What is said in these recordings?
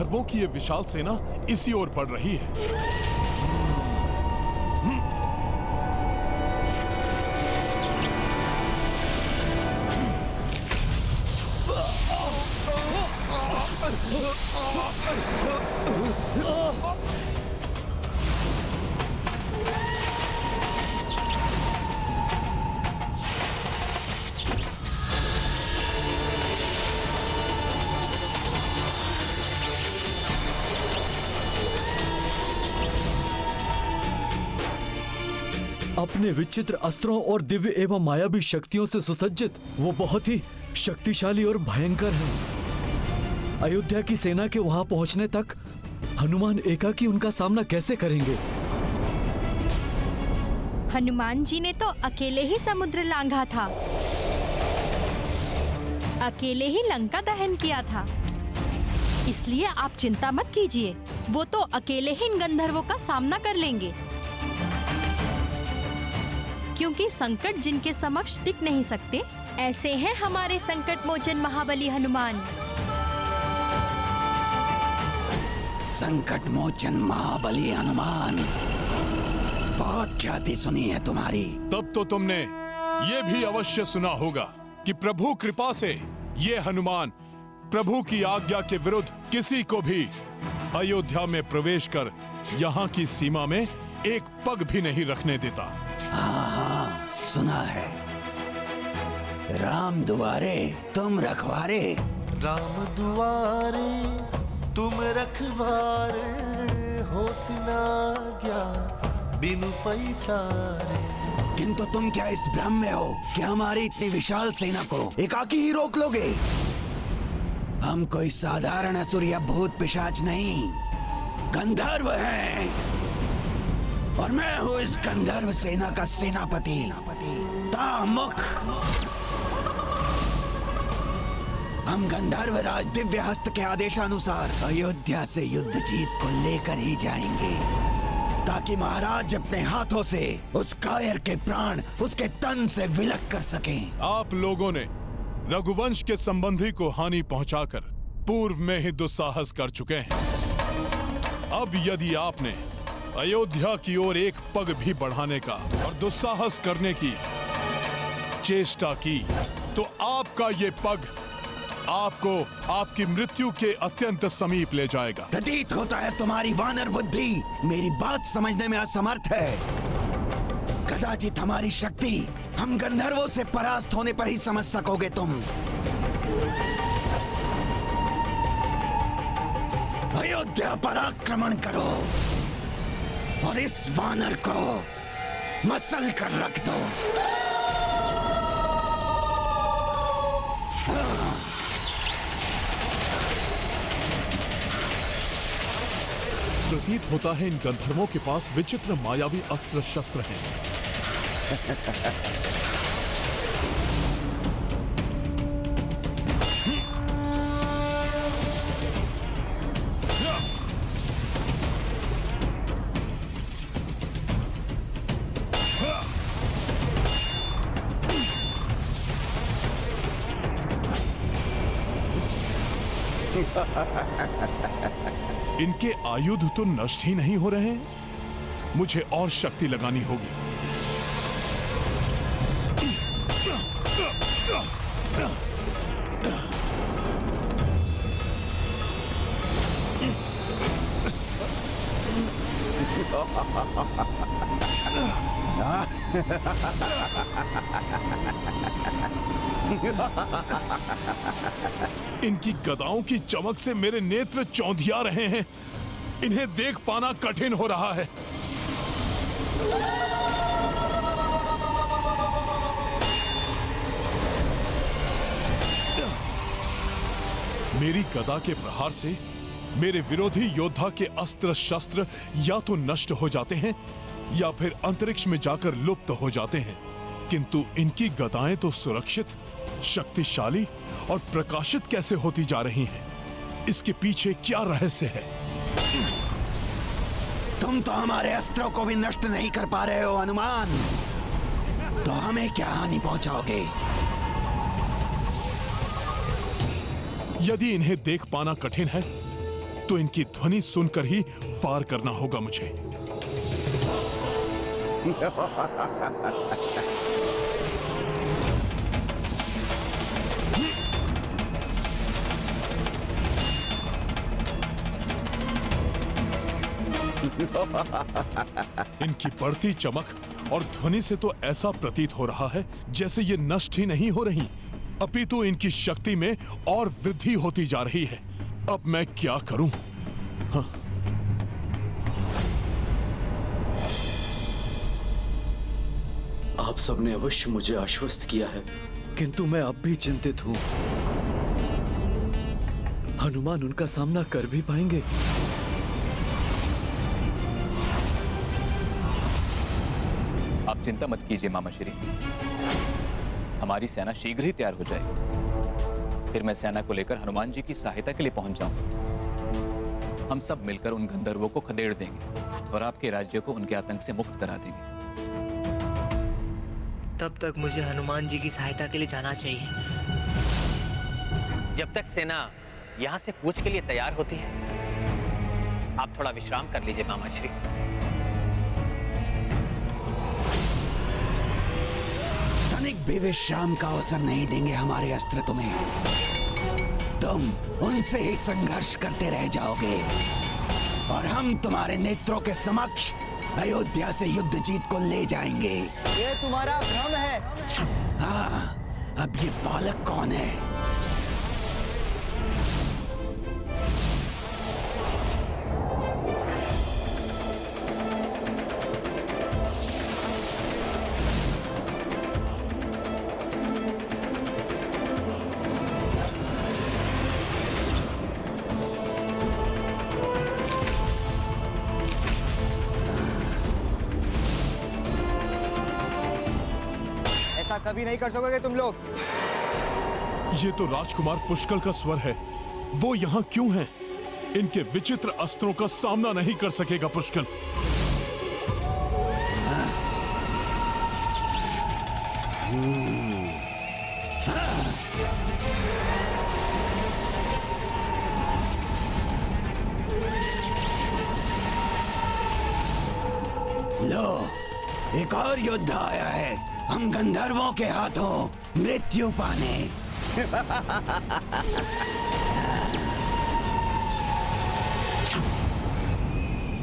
गंधर्वों की ये विशाल सेना इसी ओर बढ़ रही है। अपने विचित्र अस्त्रों और दिव्य एवं मायावी शक्तियों से सुसज्जित वो बहुत ही शक्तिशाली और भयंकर है। अयोध्या की सेना के वहां पहुंचने तक हनुमान एकाकी उनका सामना कैसे करेंगे? हनुमान जी ने तो अकेले ही समुद्र लांघा था, अकेले ही लंका दहन किया था। इसलिए आप चिंता मत कीजिए, वो तो अकेले ही इन गंधर्वों का सामना कर लेंगे। क्योंकि संकट जिनके समक्ष टिक नहीं सकते, ऐसे हैं हमारे संकट मोचन महाबली हनुमान। संकट मोचन महाबली हनुमान, बहुत ख्याति सुनी है तुम्हारी। तब तो तुमने ये भी अवश्य सुना होगा कि प्रभु कृपा से ये हनुमान प्रभु की आज्ञा के विरुद्ध किसी को भी अयोध्या में प्रवेश कर यहाँ की सीमा में एक पग भी नहीं रखने देता। हाँ, सुना है। राम दुआरे तुम रखवारे। राम दुआरे तुम रखवारे, होती ना क्या बिनु पैसारे। किंतु तुम क्या इस भ्रम में हो कि हमारी इतनी विशाल सेना को एकाकी ही रोक लोगे? हम कोई साधारण असुर या भूत पिशाच नहीं, गंधर्व हैं। और मैं हूँ इस गंधर्व सेना का सेनापति तामुख। हम गंधर्व राज दिव्य हस्त के आदेशानुसार अयोध्या से युद्ध जीत को लेकर ही जाएंगे, ताकि महाराज अपने हाथों से उस कायर के प्राण उसके तन से विलक कर सकें। आप लोगों ने रघुवंश के संबंधी को हानि पहुंचाकर पूर्व में ही दुस्साहस कर चुके हैं। अब यदि आपने अयोध्या की ओर एक पग भी बढ़ाने का और दुस्साहस करने की चेष्टा की, तो आपका ये पग आपको आपकी मृत्यु के अत्यंत समीप ले जाएगा। प्रतीत होता है तुम्हारी वानर बुद्धि मेरी बात समझने में असमर्थ है। कदाचित हमारी शक्ति हम गंधर्वों से परास्त होने पर ही समझ सकोगे तुम। अयोध्या पर आक्रमण करो और इस वानर को मसल कर रख दो। प्रतीत होता है इन गंधर्वों के पास विचित्र मायावी अस्त्र शस्त्र हैं। इनके आयुध तो नष्ट ही नहीं हो रहे हैं। मुझे और शक्ति लगानी होगी। इनकी गदाओं की चमक से मेरे नेत्र चौंधिया रहे हैं। इन्हें देख पाना कठिन हो रहा है। मेरी गदा के प्रहार से मेरे विरोधी योद्धा के अस्त्र शस्त्र या तो नष्ट हो जाते हैं या फिर अंतरिक्ष में जाकर लुप्त हो जाते हैं, किंतु इनकी गदाएं तो सुरक्षित, शक्तिशाली और प्रकाशित कैसे होती जा रही हैं? इसके पीछे क्या रहस्य है? तुम तो हमारे अस्त्रों को भी नष्ट नहीं कर पा रहे हो हनुमान, तो हमें क्या हानि पहुंचाओगे? यदि इन्हें देख पाना कठिन है तो इनकी ध्वनि सुनकर ही वार करना होगा मुझे। इनकी बढ़ती चमक और ध्वनि से तो ऐसा प्रतीत हो रहा है जैसे ये नष्ट ही नहीं हो रही, अपितु इनकी शक्ति में और वृद्धि होती जा रही है। अब मैं क्या करूं? हाँ। आप सबने अवश्य मुझे आश्वस्त किया है, किंतु मैं अब भी चिंतित हूं। हनुमान उनका सामना कर भी पाएंगे? आप चिंता मत कीजिए मामा श्री, हमारी सेना शीघ्र ही तैयार हो जाएगी। फिर मैं सेना को लेकर हनुमान जी की सहायता के लिए पहुंच जाऊंगा। हम सब मिलकर उन गंधर्वों को खदेड़ देंगे और आपके राज्य को उनके आतंक से मुक्त करा देंगे। तब तक मुझे हनुमान जी की सहायता के लिए जाना चाहिए। जब तक सेना यहाँ से कूच के लिए तैयार होती है, आप थोड़ा विश्राम कर लीजिए मामा श्री। तनिक भी विश्राम का अवसर नहीं देंगे हमारे अस्त्र तुम्हें। तुम उनसे ही संघर्ष करते रह जाओगे और हम तुम्हारे नेत्रों के समक्ष अयोध्या से युद्ध जीत को ले जाएंगे। ये तुम्हारा भ्रम है। हाँ, अब ये बालक कौन है? ऐसा कभी नहीं कर सकोगे तुम लोग। ये तो राजकुमार पुष्कल का स्वर है। वो यहाँ क्यों है? इनके विचित्र अस्त्रों का सामना नहीं कर सकेगा पुष्कल। लो, एक और योद्धा आया है हम गंधर्वों के हाथों मृत्यु पाने।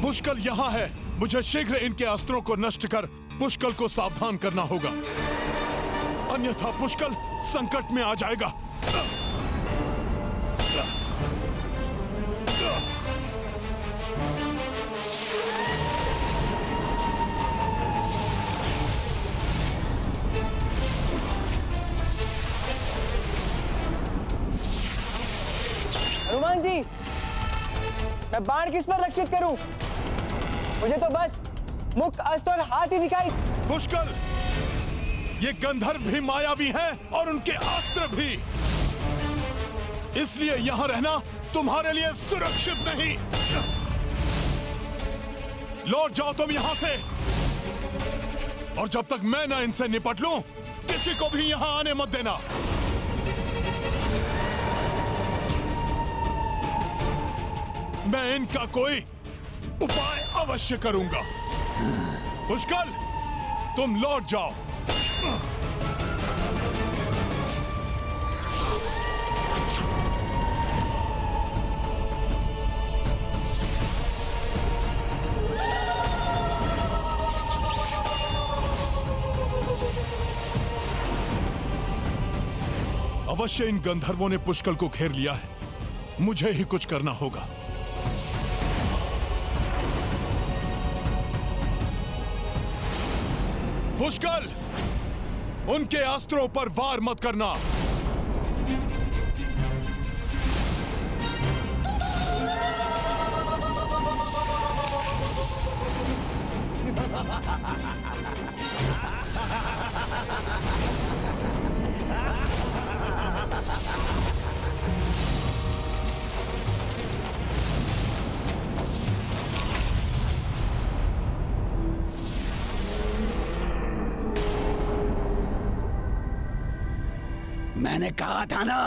पुष्कल यहाँ है। मुझे शीघ्र इनके अस्त्रों को नष्ट कर पुष्कल को सावधान करना होगा, अन्यथा पुष्कल संकट में आ जाएगा। हनुमान जी, मैं बाण किस पर लक्षित करूं? मुझे तो बस मुख, अस्त्र और हाथ ही दिखाई। पुष्कल, ये गंधर्व भी मायावी हैं और उनके अस्त्र भी, इसलिए यहाँ रहना तुम्हारे लिए सुरक्षित नहीं। लौट जाओ तुम यहाँ से, और जब तक मैं ना इनसे निपट लूं, किसी को भी यहाँ आने मत देना। मैं इनका कोई उपाय अवश्य करूंगा। पुष्कल, तुम लौट जाओ। अवश्य इन गंधर्वों ने पुष्कल को घेर लिया है। मुझे ही कुछ करना होगा। पुष्कल, उनके अस्त्रों पर वार मत करना। मैंने कहा था ना,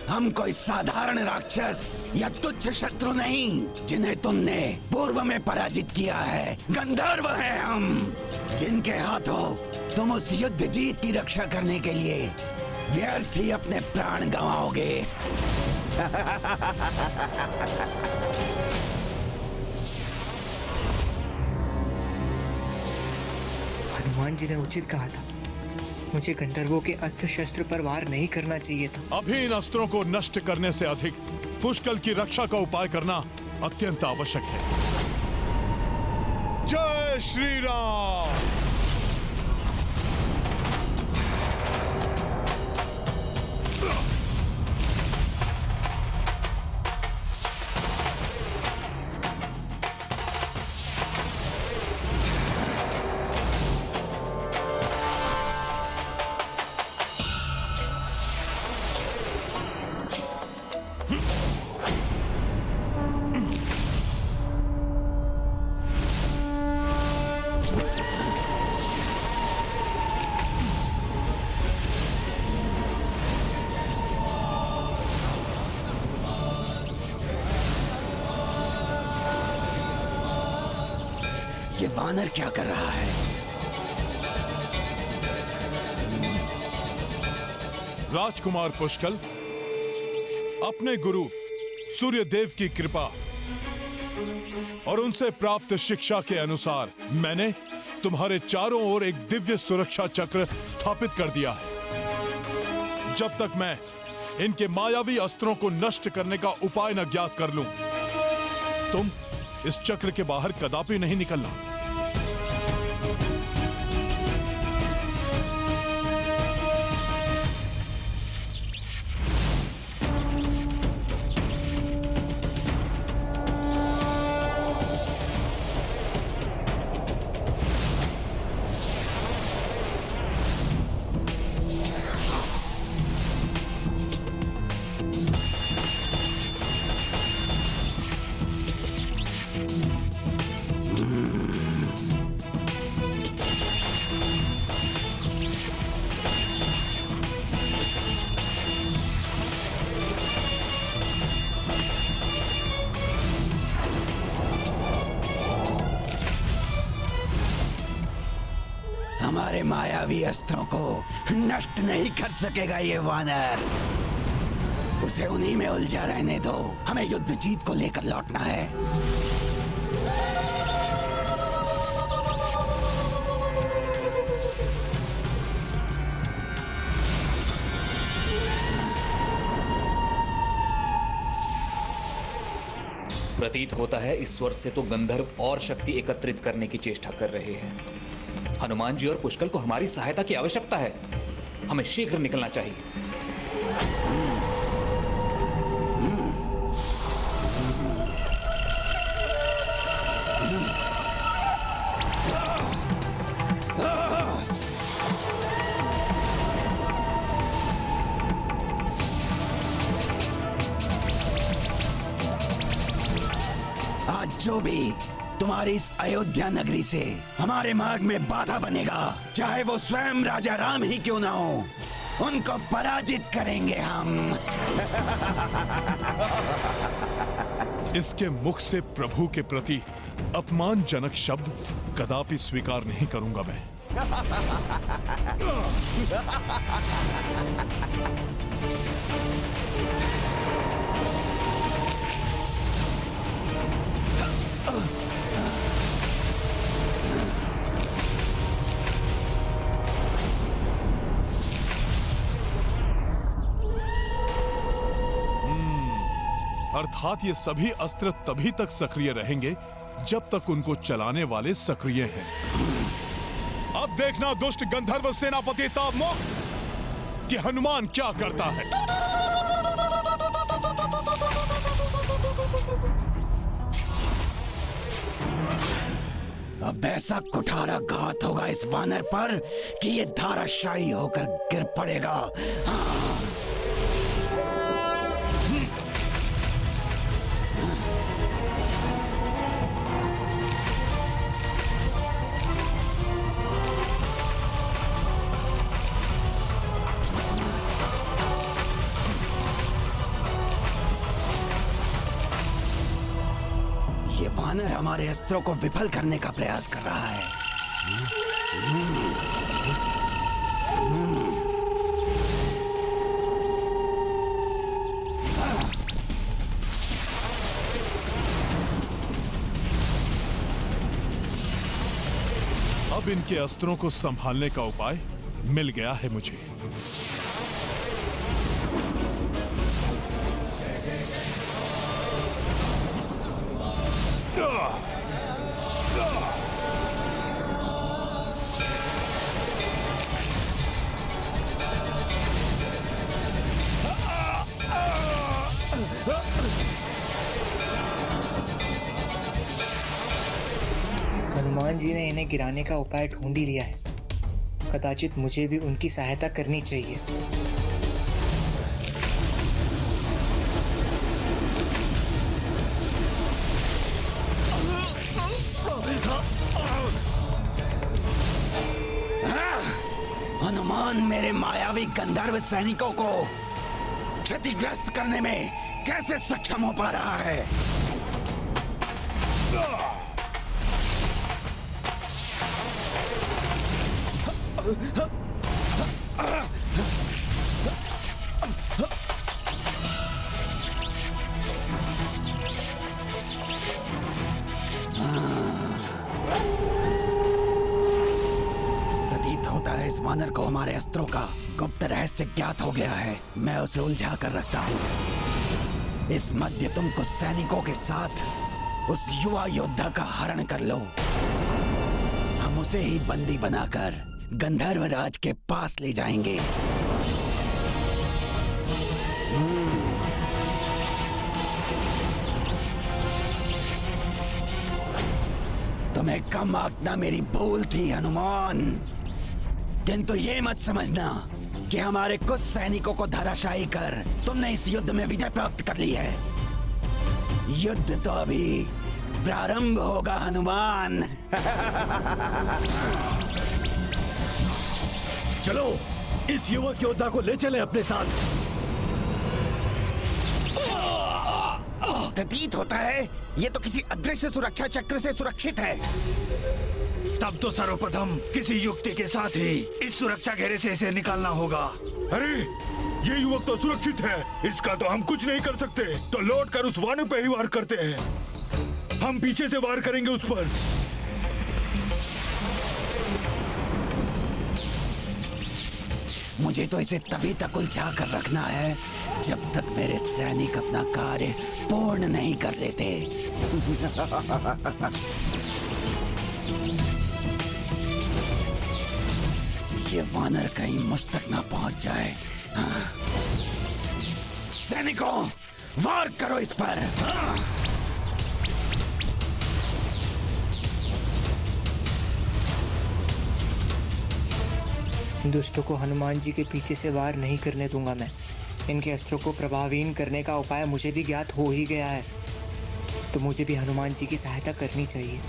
हम कोई साधारण राक्षस या तुच्छ शत्रु नहीं जिन्हें तुमने पूर्व में पराजित किया है। गंधर्व हैं हम, जिनके हाथों तुम उस युद्ध जीत की रक्षा करने के लिए व्यर्थ ही अपने प्राण गंवाओगे। हनुमान जी ने उचित कहा था, मुझे गंधर्वों के अस्त्र शस्त्र पर वार नहीं करना चाहिए था। अभी इन अस्त्रों को नष्ट करने से अधिक पुष्कल की रक्षा का उपाय करना अत्यंत आवश्यक है। जय श्री राम। ये वानर क्या कर रहा है? राजकुमार पुष्कल, अपने गुरु सूर्यदेव की कृपा और उनसे प्राप्त शिक्षा के अनुसार मैंने तुम्हारे चारों ओर एक दिव्य सुरक्षा चक्र स्थापित कर दिया है। जब तक मैं इनके मायावी अस्त्रों को नष्ट करने का उपाय न ज्ञात कर लूं, तुम इस चक्र के बाहर कदापि नहीं निकलना। हमारे मायावी अस्त्रों को नष्ट नहीं कर सकेगा ये वानर। उसे उन्हीं में उलझा रहने दो। हमें युद्ध जीत को लेकर लौटना है। प्रतीत होता है इस स्वर से तो गंधर्व और शक्ति एकत्रित करने की चेष्टा कर रहे हैं। हनुमान जी और पुष्कल को हमारी सहायता की आवश्यकता है। हमें शीघ्र निकलना चाहिए। आज जो भी तुम्हारी इस अयोध्या नगरी से हमारे मार्ग में बाधा बनेगा, चाहे वो स्वयं राजा राम ही क्यों ना हो, उनको पराजित करेंगे हम। इसके मुख से प्रभु के प्रति अपमानजनक शब्द कदापि स्वीकार नहीं करूंगा मैं। अर्थात ये सभी अस्त्र तभी तक सक्रिय रहेंगे जब तक उनको चलाने वाले सक्रिय हैं। अब देखना दुष्ट गंधर्व सेनापति ताबमुख कि हनुमान क्या करता है। अब ऐसा कुठारा घात होगा इस वानर पर कि ये धाराशायी होकर गिर पड़ेगा। यह हमारे अस्त्रों को विफल करने का प्रयास कर रहा है। अब इनके अस्त्रों को संभालने का उपाय मिल गया है मुझे। हनुमान जी ने इन्हें गिराने का उपाय ढूंढ ही लिया है। कदाचित मुझे भी उनकी सहायता करनी चाहिए। हनुमान मेरे मायावी गंधर्व सैनिकों को क्षतिग्रस्त करने में कैसे सक्षम हो पा रहा है? प्रतीत होता है इस वानर को हमारे अस्त्रों का गुप्त रहस्य ज्ञात हो गया है। मैं उसे उलझा कर रखता हूँ। इस मध्य तुमको सैनिकों के साथ उस युवा योद्धा का हरण कर लो। हम उसे ही बंदी बनाकर गंधर्व राज के पास ले जाएंगे। तुम्हें कम आंकना मेरी भूल थी हनुमान, किंतु ये मत समझना कि हमारे कुछ सैनिकों को धराशायी कर तुमने इस युद्ध में विजय प्राप्त कर ली है। युद्ध तो अभी प्रारंभ होगा हनुमान। चलो इस युवक योद्धा को ले चले अपने साथ। प्रतीत होता है ये तो किसी अदृश्य सुरक्षा चक्र से सुरक्षित है। तब तो सर्वप्रथम किसी युक्ति के साथ ही इस सुरक्षा घेरे से इसे निकालना होगा। अरे ये युवक तो सुरक्षित है, इसका तो हम कुछ नहीं कर सकते। तो लौट कर उस वानर पे ही वार करते हैं। हम पीछे से वार करेंगे उस पर। मुझे तो इसे तभी तक उलझा कर रखना है जब तक मेरे सैनिक अपना कार्य पूर्ण नहीं कर लेते। ये वानर कहीं मुझ तक ना पहुंच जाए। हाँ। सैनिकों, वार करो इस पर। हाँ। दुष्टों को हनुमान जी के पीछे से वार नहीं करने दूंगा मैं। इनके अस्त्रों को प्रभावहीन करने का उपाय मुझे भी ज्ञात हो ही गया है, तो मुझे भी हनुमान जी की सहायता करनी चाहिए।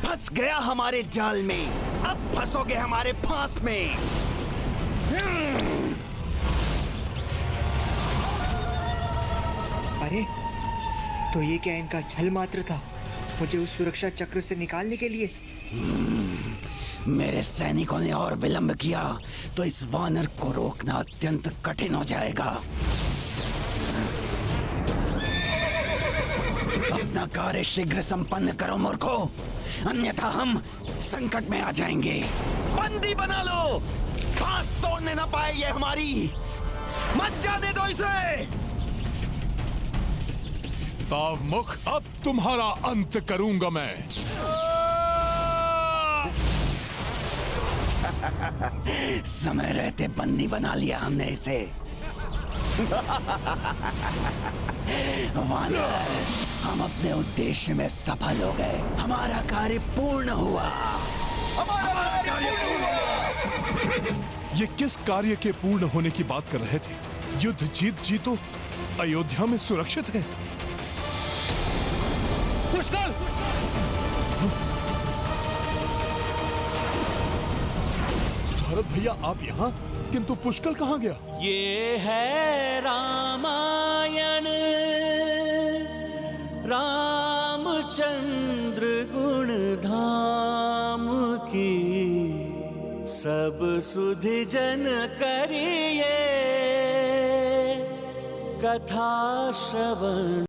फंस गया हमारे जाल में, अब फंसोगे हमारे फांस में। अरे तो ये क्या इनका छल मात्र था, मुझे उस सुरक्षा चक्र से निकालने के लिए? मेरे सैनिकों ने और विलंब किया तो इस वानर को रोकना अत्यंत कठिन हो जाएगा। अपना कार्य शीघ्र संपन्न करो मूर्खों, अन्यथा हम संकट में आ जाएंगे। बंदी बना लो, फांस तोड़ने ना पाए ये हमारी। मत जाने दो इसे। तावमुख, अब तुम्हारा अंत करूंगा मैं। समय रहते बंदी बना लिया हमने इसे। वानर, हम अपने उद्देश्य में सफल हो गए। हमारा कार्य पूर्ण हुआ। ये किस कार्य के पूर्ण होने की बात कर रहे थे? युद्ध जीत जी तो अयोध्या में सुरक्षित है। पुष्कर! भरत भैया आप यहाँ, किंतु पुष्कल कहाँ गया? ये है रामायण, रामचंद्र गुण धाम की, सब सुधि जन करिए कथा श्रवण।